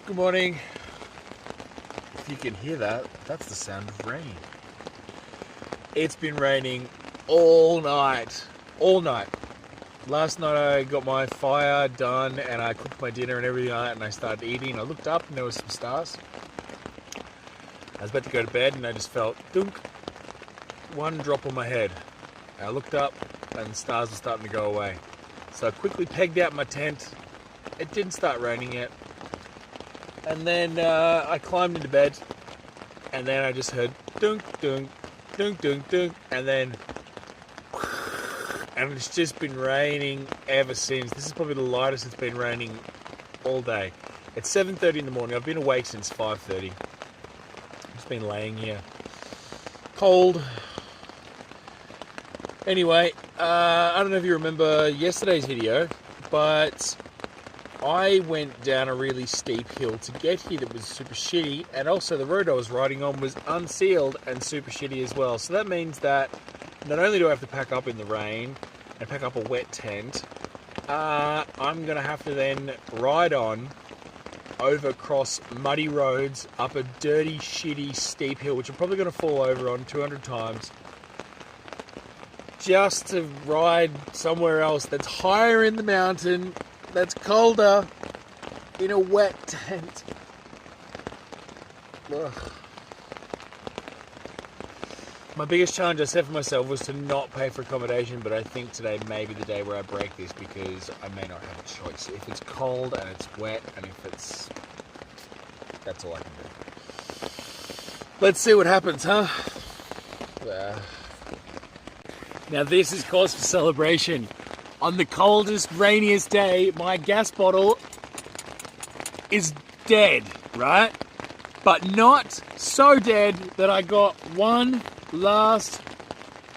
Good morning. If you can hear that, that's the sound of rain. It's been raining all night. All night. Last night I got my fire done and I cooked my dinner and everything like that and I started eating. I looked up and there were some stars. I was about to go to bed and I just felt dunk, one drop on my head. I looked up and the stars were starting to go away. So I quickly pegged out my tent. It didn't start raining yet. And then I climbed into bed, and then I just heard dunk, dunk, dunk, dunk, dunk, and then, and it's just been raining ever since. This is probably the lightest it's been raining all day. It's 7:30 in the morning. I've been awake since 5:30. I've just been laying here, cold. Anyway, I don't know if you remember yesterday's video, but I went down a really steep hill to get here that was super shitty, and also the road I was riding on was unsealed and super shitty as well. So that means that not only do I have to pack up in the rain and pack up a wet tent, I'm going to have to then ride on over across muddy roads up a dirty, shitty, steep hill, which I'm probably going to fall over on 200 times, just to ride somewhere else that's higher in the mountain, that's colder, in a wet tent. Ugh. My biggest challenge I set for myself was to not pay for accommodation, but I think today may be the day where I break this because I may not have a choice. If it's cold and it's wet and if it's... that's all I can do. Let's see what happens, huh? Now this is cause for celebration. On the coldest, rainiest day, my gas bottle is dead, right? But not so dead that I got one last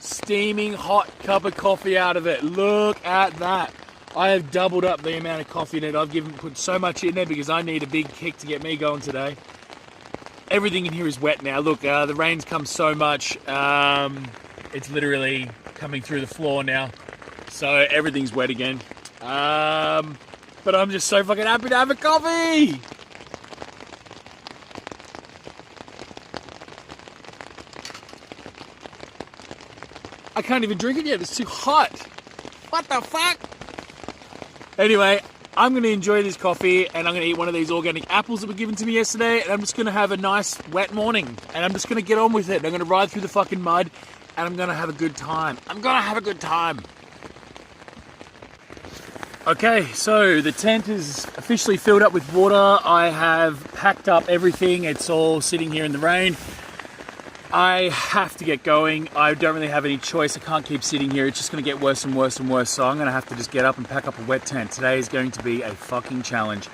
steaming hot cup of coffee out of it. Look at that. I have doubled up the amount of coffee in it. I've put so much in there because I need a big kick to get me going today. Everything in here is wet now. Look, the rain's come so much. It's literally coming through the floor now. So everything's wet again. But I'm just so fucking happy to have a coffee! I can't even drink it yet, it's too hot. What the fuck? Anyway, I'm going to enjoy this coffee and I'm going to eat one of these organic apples that were given to me yesterday, and I'm just going to have a nice wet morning. And I'm just going to get on with it. I'm going to ride through the fucking mud and I'm going to have a good time. I'm going to have a good time. Okay, so the tent is officially filled up with water. I have packed up everything. It's all sitting here in the rain. I have to get going. I don't really have any choice. I can't keep sitting here. It's just going to get worse and worse and worse. So I'm going to have to just get up and pack up a wet tent. Today is going to be a fucking challenge.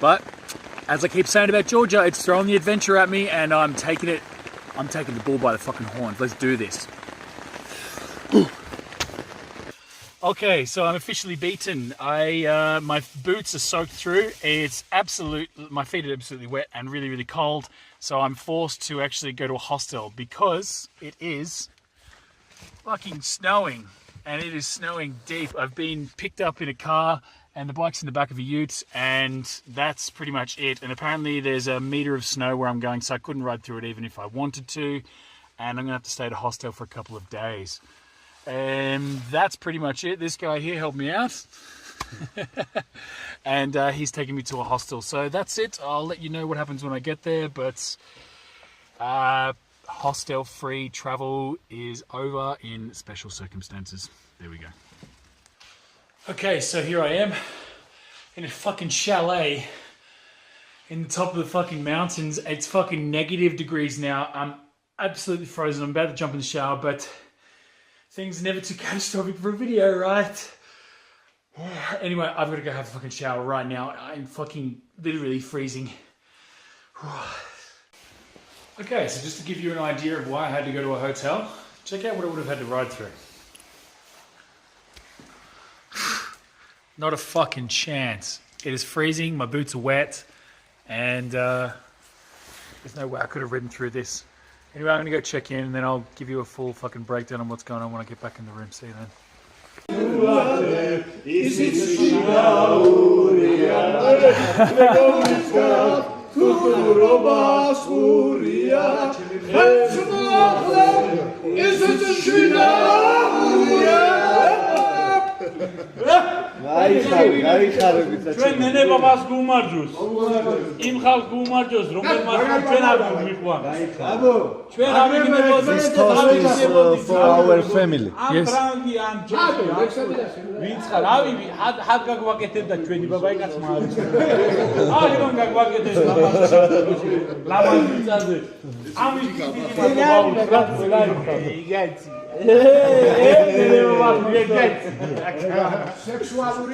But as I keep saying about Georgia, it's throwing the adventure at me and I'm taking it. I'm taking the bull by the fucking horns. Let's do this. Okay, so I'm officially beaten. My boots are soaked through. My feet are absolutely wet and really, really cold. So I'm forced to actually go to a hostel because it is fucking snowing, and it is snowing deep. I've been picked up in a car and the bike's in the back of a ute, and that's pretty much it. And apparently there's a meter of snow where I'm going, so I couldn't ride through it even if I wanted to. And I'm gonna have to stay at a hostel for a couple of days. And that's pretty much it. This guy here helped me out. And he's taking me to a hostel. So that's it. I'll let you know what happens when I get there. But hostel-free travel is over in special circumstances. There we go. Okay, so here I am in a fucking chalet in the top of the fucking mountains. It's fucking negative degrees now. I'm absolutely frozen. I'm about to jump in the shower, but things never too catastrophic for a video, right? Anyway, I've got to go have a fucking shower right now. I'm fucking literally freezing. Okay, so just to give you an idea of why I had to go to a hotel, check out what I would have had to ride through. Not a fucking chance. It is freezing, my boots are wet, and there's no way I could have ridden through this. Anyway, I'm going to go check in and then I'll give you a full fucking breakdown on what's going on when I get back in the room. See you then. ჩვენ ნენება მას გუმარჯოს. იმ ხალხს გუმარჯოს, რომელმაც ჩვენ არ გვიყვანს. ჩვენ არ ვიგებოდით for our family. Yes. ვინც ხარ? ავი ჰად გაგვაკეთებდა ჩვენი ბაბაი კაცმა არის. აი რომ გაგვაკეთებს ლაბაზიცაზე. ამის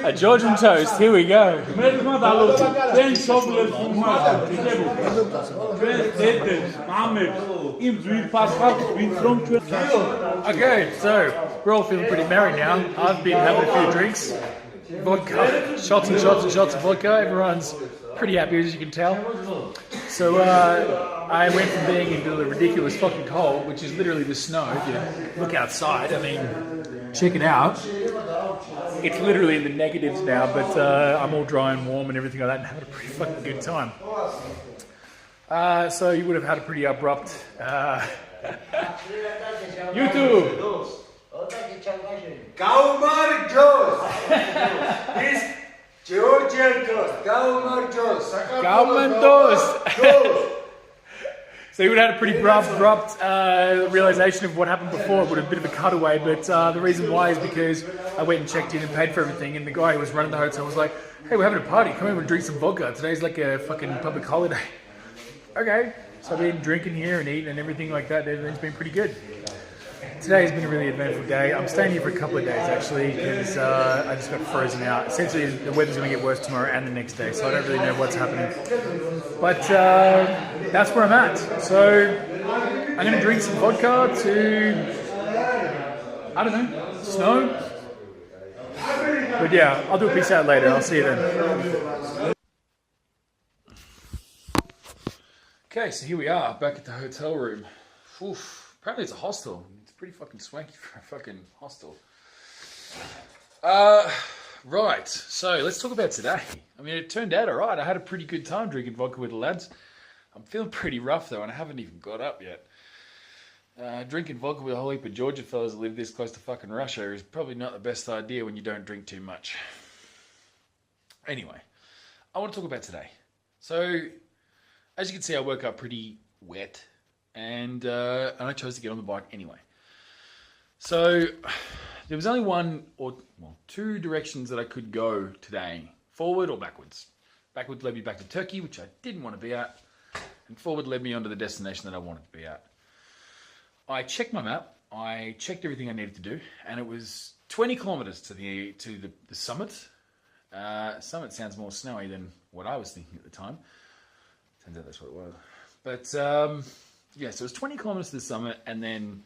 A Georgian toast, here we go. Okay, so we're all feeling pretty merry now. I've been having a few drinks. Vodka, shots and shots and shots of vodka. Everyone's pretty happy, as you can tell. So I went from being into the ridiculous fucking cold, which is literally the snow. If you look outside, I mean, check it out. It's literally in the negatives now, but I'm all dry and warm and everything like that, and having a pretty fucking good time. So you would have had a pretty abrupt YouTube. This Georgian toast, government toast. Government toast. So you would have had a pretty abrupt realization of what happened before. It would have been a bit of a cutaway, but the reason why is because I went and checked in and paid for everything, and the guy who was running the hotel was like, "Hey, we're having a party. Come over and drink some vodka. Today's like a fucking public holiday." Okay, so I've been drinking here and eating and everything like that. Everything's been pretty good. Today has been a really eventful day. I'm staying here for a couple of days actually because I just got frozen out. Essentially, the weather's going to get worse tomorrow and the next day, so I don't really know what's happening. But that's where I'm at. So I'm going to drink some vodka to, I don't know, snow. But yeah, I'll do a peace out later. I'll see you then. Okay, so here we are back at the hotel room. Oof. Apparently it's a hostel. It's pretty fucking swanky for a fucking hostel. Right, so let's talk about today. I mean, it turned out alright. I had a pretty good time drinking vodka with the lads. I'm feeling pretty rough though, and I haven't even got up yet. Drinking vodka with a whole heap of Georgia fellas that live this close to fucking Russia is probably not the best idea when you don't drink too much. Anyway, I want to talk about today. So, as you can see, I woke up pretty wet. And I chose to get on the bike anyway. So there was only two directions that I could go today, forward or backwards. Backwards led me back to Turkey, which I didn't want to be at, and forward led me onto the destination that I wanted to be at. I checked my map, I checked everything I needed to do, and it was 20 kilometers to the summit. Summit sounds more snowy than what I was thinking at the time. Turns out that's what it was. But yeah, so it was 20 kilometers to the summit and then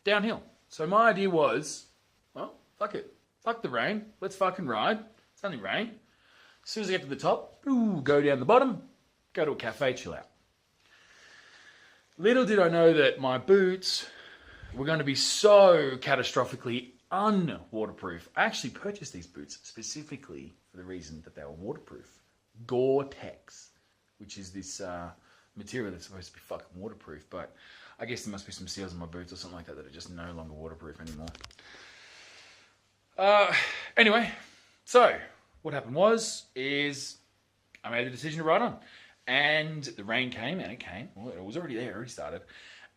downhill. So my idea was, well, fuck it. Fuck the rain. Let's fucking ride. It's only rain. As soon as I get to the top, go down the bottom, go to a cafe, chill out. Little did I know that my boots were going to be so catastrophically unwaterproof. I actually purchased these boots specifically for the reason that they were waterproof. Gore-Tex, which is this material that's supposed to be fucking waterproof, but I guess there must be some seals in my boots or something like that that are just no longer waterproof anymore. Anyway, so what happened is I made the decision to ride on, and the rain came, and it came. Well, it was already there, it already started,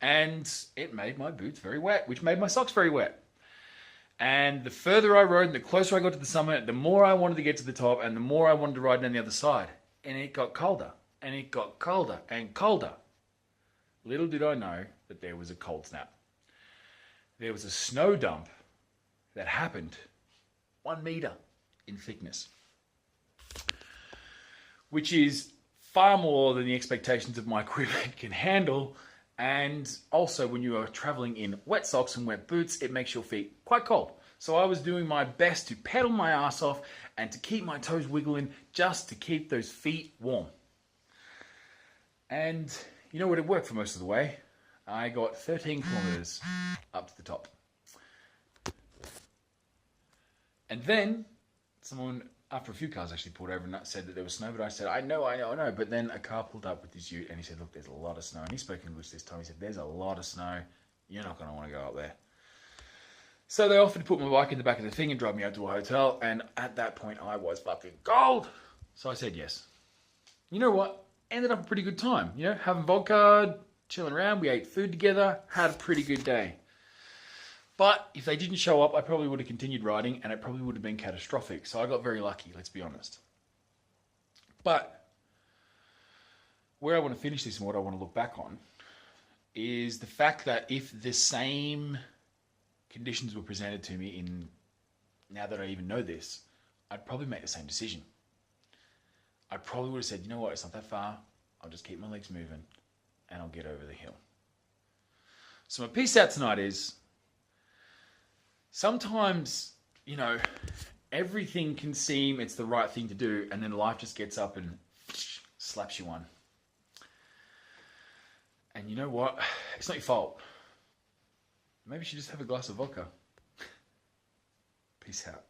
and it made my boots very wet, which made my socks very wet. And the further I rode, and the closer I got to the summit, the more I wanted to get to the top, and the more I wanted to ride down the other side, and it got colder. And it got colder and colder. Little did I know that there was a cold snap. There was a snow dump that happened 1 meter in thickness, which is far more than the expectations of my equipment can handle. And also, when you are traveling in wet socks and wet boots, it makes your feet quite cold. So I was doing my best to pedal my ass off and to keep my toes wiggling just to keep those feet warm. And you know what, it worked for most of the way. I got 13 kilometers up to the top. And then someone, after a few cars actually pulled over and said that there was snow, but I said, I know. But then a car pulled up with his ute and he said, look, there's a lot of snow. And he spoke English this time. He said, there's a lot of snow. You're not going to want to go up there. So they offered to put my bike in the back of the thing and drive me out to a hotel. And at that point, I was fucking cold. So I said yes. You know what? Ended up a pretty good time. You know, having vodka, chilling around. We ate food together. Had a pretty good day. But if they didn't show up, I probably would have continued riding and it probably would have been catastrophic. So I got very lucky, let's be honest. But where I want to finish this and what I want to look back on is the fact that if the same conditions were presented to me now that I even know this, I'd probably make the same decision. I probably would have said, you know what, it's not that far. I'll just keep my legs moving and I'll get over the hill. So my piece out tonight is, sometimes, you know, everything can seem it's the right thing to do, and then life just gets up and slaps you one. And you know what? It's not your fault. Maybe you should just have a glass of vodka. Peace out.